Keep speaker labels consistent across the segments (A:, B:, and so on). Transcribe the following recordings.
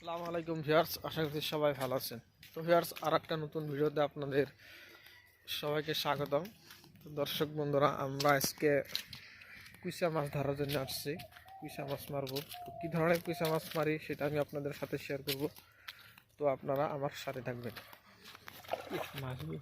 A: আসসালামু আলাইকুম ভিউয়ার্স, আশা করছি সবাই ভালো আছেন। তো ভিউয়ার্স, আর একটা নতুন ভিডিওতে আপনাদের সবাইকে স্বাগতম। তো দর্শক বন্ধুরা, আমরা আজকে কুইসা মাছ ধরার জন্য আসছি। কুইসা মাছ মারবো। তো কী ধরনের কুইসা মাছ মারি সেটা আমি আপনাদের সাথে শেয়ার করব। তো আপনারা আমার সাথে থাকবেন। মাছগুলো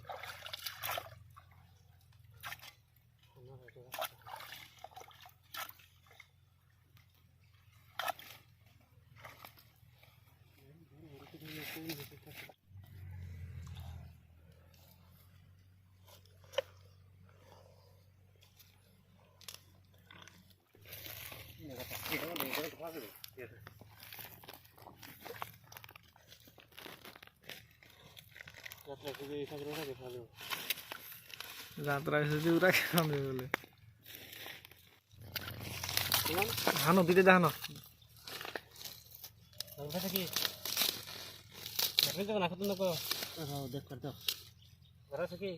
A: যাত্রা এসেছি ওরা খাবে বলে হানো দিতে দেখানো
B: কি দেখবেন না খাতুন না দেখ কর দাও ঘর আছে কি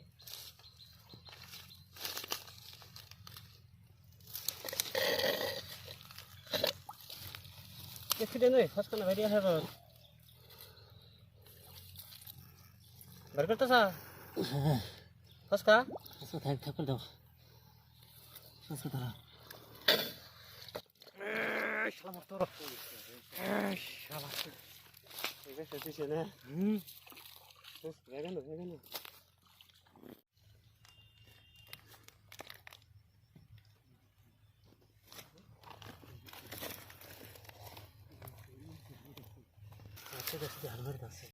B: দেখতে নই ফসকা না বাইরে আসবে বার করতেছ ফসকা ফসকা থাক থাক করে দাও ফসকা ধরা শালা মত তোর শালা এবে সেটিছে না ভেগানো আচ্ছা দেখছি হালবার কাছে